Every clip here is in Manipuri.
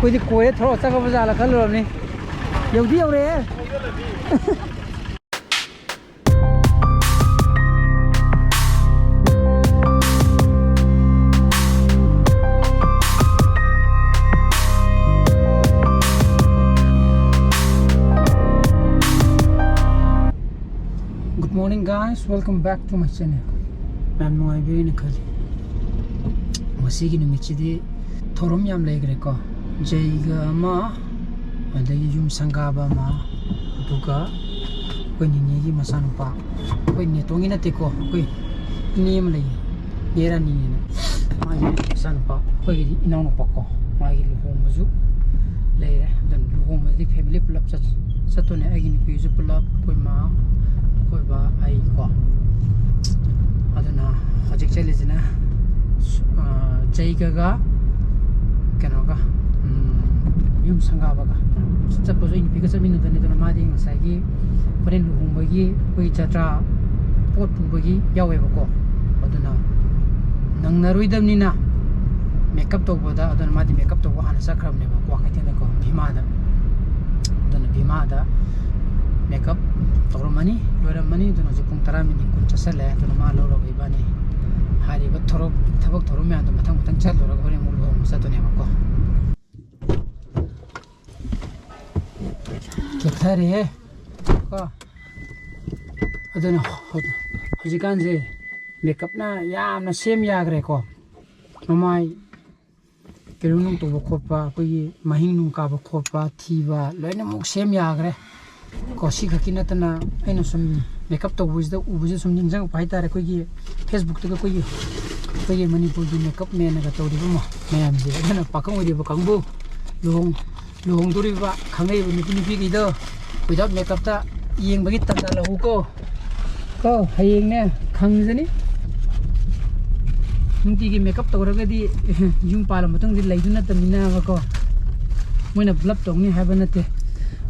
คุยที่โกยทรสักภาษาละกันรวมนี่เดี๋ยวเดียวเลยGood morning guys, welcome back to my channel. I'm Noy Bin Khali. Masigi numichidi thorom yam legre ko. Jaiga ma adagi yum sangaba ma duga koi ni gi masan pa. Koi ni tongi na te ko. Koi ni am lei. Yera ni na. Ma gi masan pa. Koi gi inaw no pa ko. Ma gi lu hom ju leire. Dan lu hom di family pulap sa to ne agi ni pi ju pulap koi ma koi ba ai ko aduna hojik chali jina jaiga ga kano ga yum sanga ba ga chapo jo inpi ga chamin dani dana ma ding sai gi paren lu hum ba gi koi chatra pot pu ba gi yawe ba ko aduna nang narui dam ni na makeup to ba da aduna ma di makeup to ba hana sakram ne ba ko ka tin ko bhima da aduna bhima da makeup Toromani, Loramani, do not pung taramini, Kunchasale, to the Malo of Ibani, Hari, but Toro, Tabok Toromia, the Matang Chalo, or Mulo, Satonemaco. Kitari, eh? I don't know. Hizikanze, make up na, yam, the same yagreco. No, my Kerunum to Bokopa, Mahinum Kabokopa, Tiva, Lenamuk, same yagre. Kosi kakina tana aina sum makeup to bujda ubuje sum ningjang paita re koi gi Facebook to koi gi manipur gi makeup me na ga to ribu ma mayam je na pakang odi ba kangbu luhong duri ba khangai bu ni gi do without makeup ta yeng bagi tam da lahu ko hayeng ne khangjani nunti gi makeup to ra ga di yum pala matang di laiduna tamina ba ko moina blab tong ni haba na te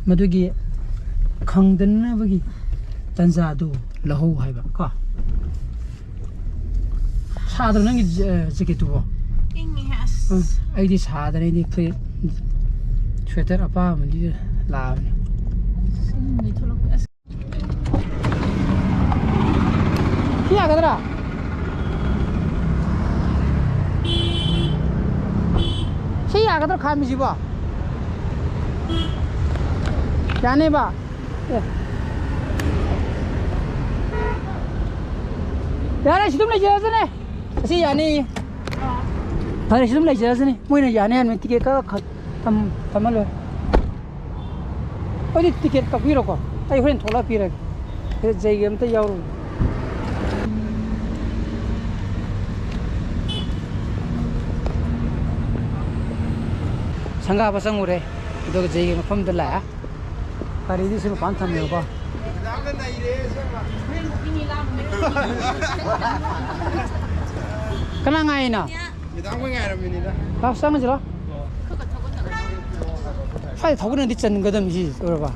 madu gi Kangdana bagi tanzadu lahu haiba ka sadar nangi jacket bo ingi has ai di sadar ni pre sweater apa mandi la ni tholo kia kadra kia kadra khami jiba jane ba यार सितुम ले जाते ने ऐसे यानी अरे सितुम ले जाते ने मुझे यानी हम टिकट का तम लो और ये टिकट का पीरो को आई हुए थोड़ा पीरा ये जाइए हम तो यार संगा बसंग उरे इधर जाइए मैं फम दला Hari ini sih pantan ya pak. Kenapa ngai na? Kita ngai ngai ramai ni dah. Kau sama je lah. Hai, tahu kan di cendeng kadang sih, orang.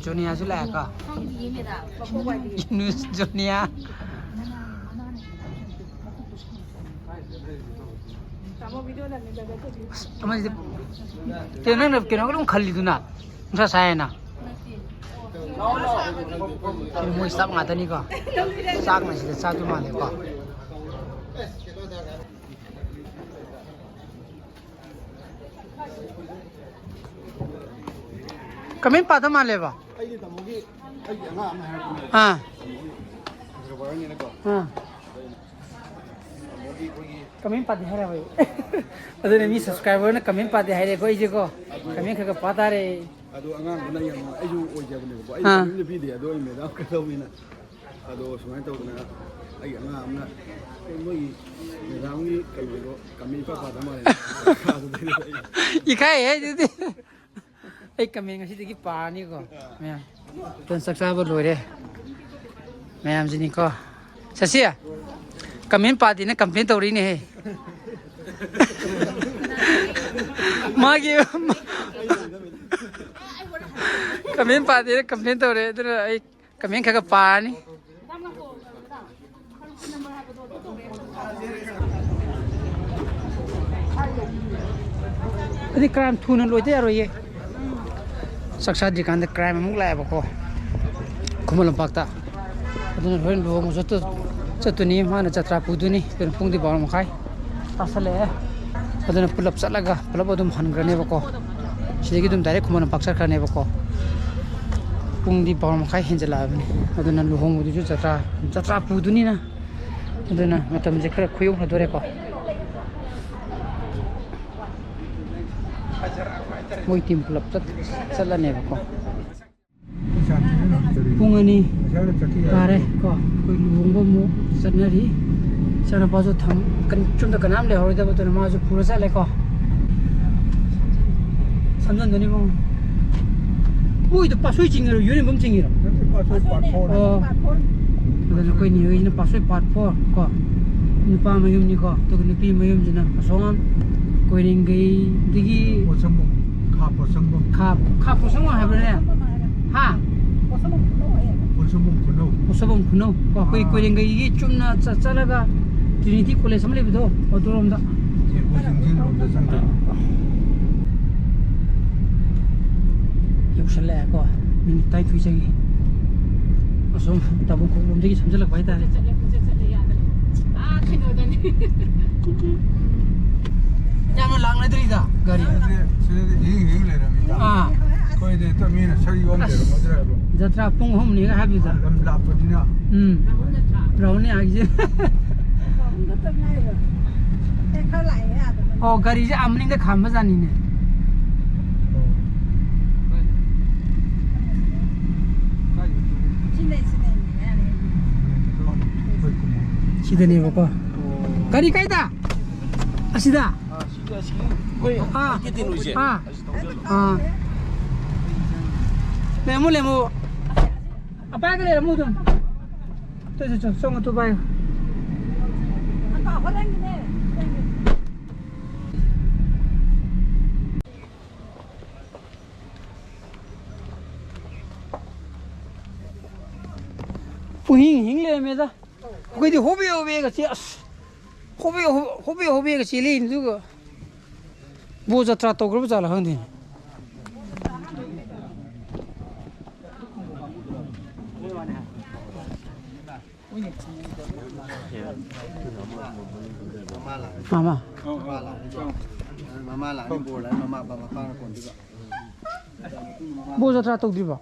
Jonia sulah kah? Yunus Jonia. Kamu khali tu na, musa saya na. Ini mau istap ngata ni kah? Sak nasi tu satu mana kah? Kami pada mana ba? Ah. Ah. Comment pati hai bhai adu ne mi subscriber na comment pati hai re ko ije ko comment kha pata re adu angang na yam ayu oi ja bune ko ai ni bi de adu ai me da ka lo mi na adu sumai to na ai angang amna moi ni da ngi kai ro comment pa pata ma re adu de i kai he de ai comment ngasi de ki pa ni ko me ton subscriber lo re me am ji ni ko sasia comment pati na complain to ri ne he मागी कमेंट पाते कमेंट तो रे इधर कमेंट का पानी อันนี้กรามทุนนั่นรวยได้อะไรยี่สักชาติการแต่กรามมันแหลกก็คุมลำปากตาอันนั้นเห็นดูมันจะตัวนี้มันจะตราปูตัวนี้เป็นพุ่งที่บอลมันใครตาสเลอันนั้นpull up salah ga pull up adum han grane bako shigi dum direct kuman paksar krane bako pung di bawm khai henjala bani aduna luhong du jatra puduni na aduna matam je khara khuyung na dore ko moi tim pull up salah ne bako pung ani pare ko koi luhong bo mu sanari sana bazo tham kan chunda kanam le hoi da botona ma jo pura sa le ko samjan doni bong oi to pasoi chingero yone bom chingero da koi ni oi na pasoi pat for ko ni pa mayum ni ko to ni pi mayum jina pasongan koi ring gai digi posambong kha posang ha ba ne ha posambong kuno ko koi ring gai gi chumna chala ga Trinity College samle bido odorom da yushale ko min tai thui chagi asom tabung ko rom degi samjala bai ta khino dani jama lang na dri da gari hing le ra koi de to mina sari om de modra bo jatra pung hom ni ga habi da lam la padina rauni agi oh gari je amning da kham jani ne sida ne bako gari kai da asida koi kitin uje lemu apa ke lemu tu tu song tu bai hing le me da koi di hobi ga chi hobi ga chi le ni ga bo jatra to gru jala hang din mama la ni bo la mama baba pa kon di ba bo jatra to di ba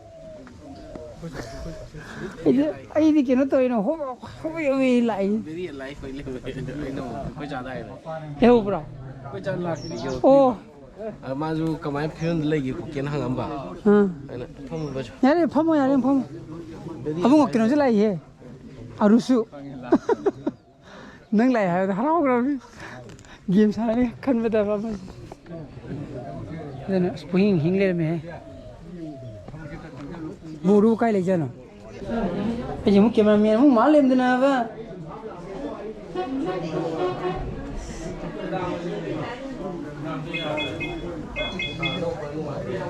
ai đi kia nó tôi nó không biết gì lại lại phải nó có trả đây theo bro có trả là ô mà dù cái máy phim lấy gì cũng kiến hàng âm bảo phong một nhá đi phong một nhá đi phong ông ngọc kia nó lại gì à rusu nâng lại hay hao rồi game sao đi khăn bây giờ mà nên spring hing lên mày buru kai lấy chân bây giờ muốn kiếm làm muốn má lên thế nào vậy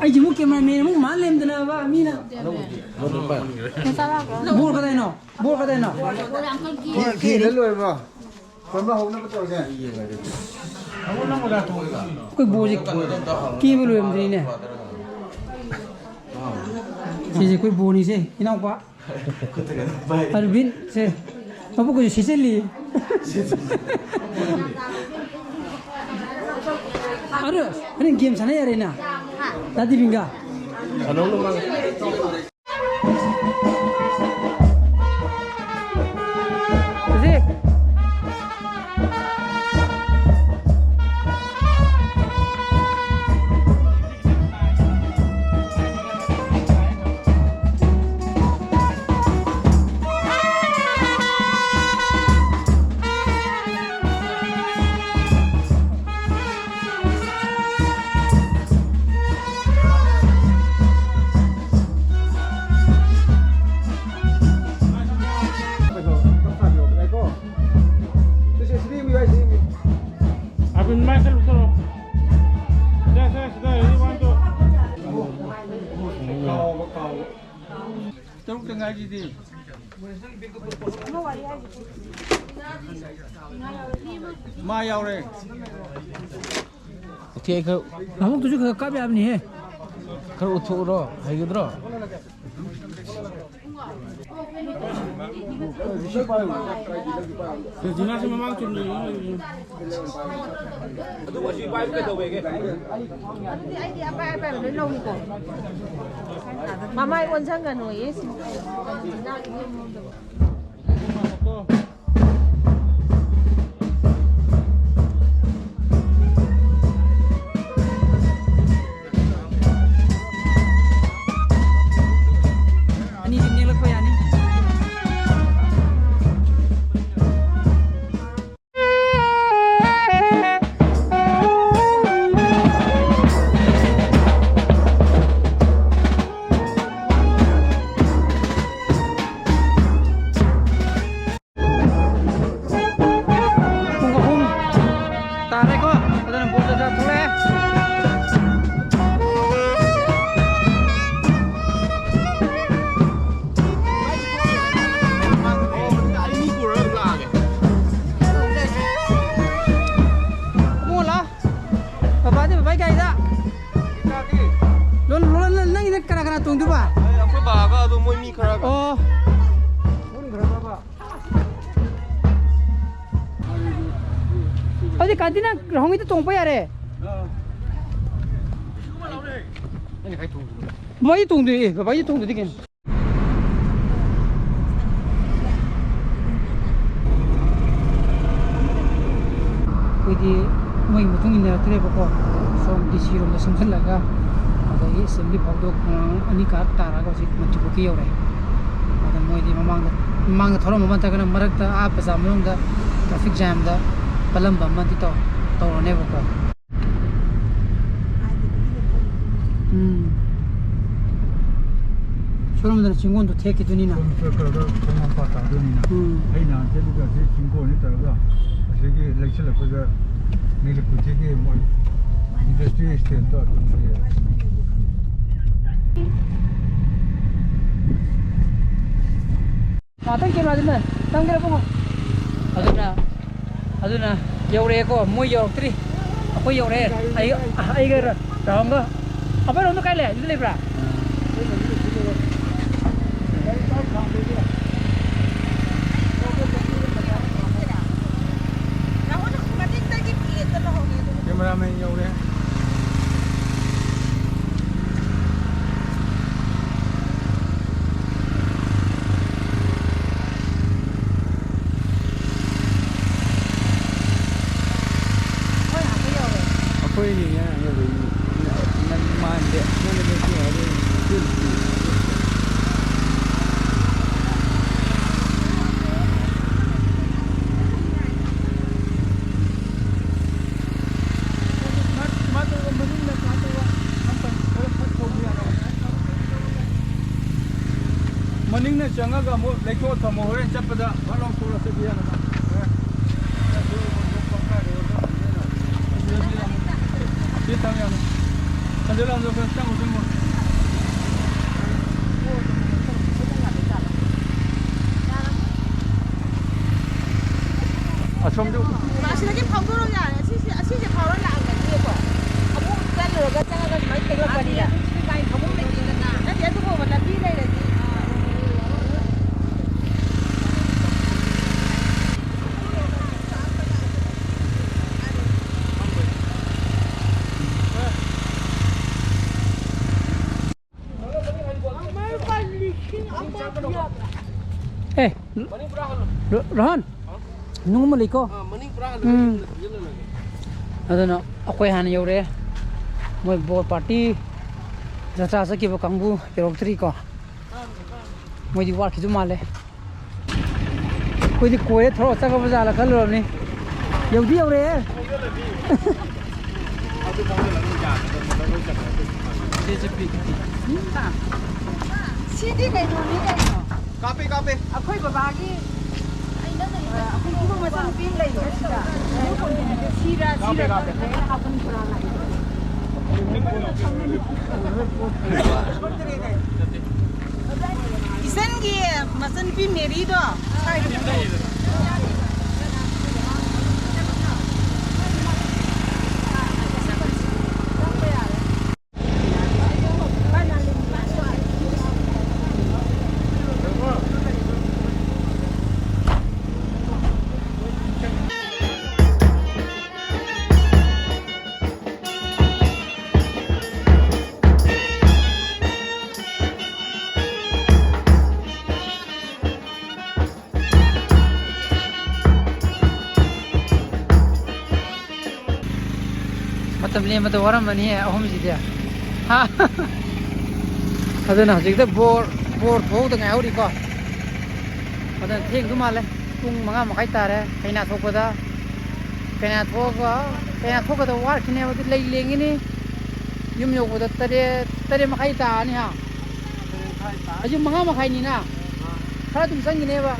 anh chỉ muốn kiếm làm muốn má lên thế nào vậy mi nào buru cái này nó khi đến rồi mà còn bao hôm nó có trâu gì không nó ra thôi cái buru gì kia mới làm gì nè chỉ cái buru này chứ cái nào quá Arvin, se, apa kau jadi sisili? Ada, ada game sana ya Rena. Tadi bingga. Anong lumang. Zik. มาเยาวเลยโอเคครับ น้องตุจุกกับแบบนี้ เขาอุทุรอให้กันรอจีน่าจะมาจุดนี้ดูว่าชีวายไม่ตัวเองไอ้เดียไปเลยลงก่อนมาไม่อ้วนช่างกันหน่อยสิKantina rahong itu tunggu ya re. Ini kayak tunggu. Bayi tunggu deh, bayi tunggu deh kan. Jadi mau mutung ini ada apa? Som di sirum dah sempat laga. Ada ini sembli pabdok ani kat tara kau sih macam buki orang. Ada mau di mamang thora mamang tak kena merak dah apa zaman dah traffic jam dah. Palam bamban ti to ne bako shoram dar chingon to theki dunina kama pata dunina ai na te luga se chingon ni targa ase ki lecture la koga ni le kuche ke mo industry state to Matang kira dinna tang kira po aduna yaure ko mo yaure ako yaure ay gar rong apa rong kai le dile bra cameraman yaure Maning na changa ga mo lekho thamo hore chapada halong sura se biya na ये तंग यार अंदर अंदर का तंग उधर में अच्छा हम जो मासी लगे फाउंडर हो जा रहे हैं अच्छी से फाउंडर लाग गए ये को अब वो कर लोगे चंगा का भाई तेरा बड़ी है गाय खबो में दिन ना ना ये तो वो मतलब भी नहीं रहती Rohan, nung mo liko. Ada na ako yan yaure. Mo bo party. Jasa sa kibo kangbu pero tri ko. Mo di war khidu male. Koi di koe thro sa ka bajala khalo ni. Yaudi yaure. CD cái đồ này cái copy copy akhoi baba gi ai na na akhoi ki ma san pin lai ya sira mo kon ni sira sira ka happen pura na 이센기 무슨 비 메리도 मतलब ले मतलब वरम बनी है अहम जी दिया हाँ अदना हजिक बोर बोर थोक तंग आउरी को अदन थेंग दुमा ले पुंग मंगा मखाई तारे कैना थोकदा कैना थोकदा वार खिने बदि लै लेंगी नि युम योगदा तरे मखाई ता नि हा अजु मंगा मखाई नि ना खरा तुम संगी ने बा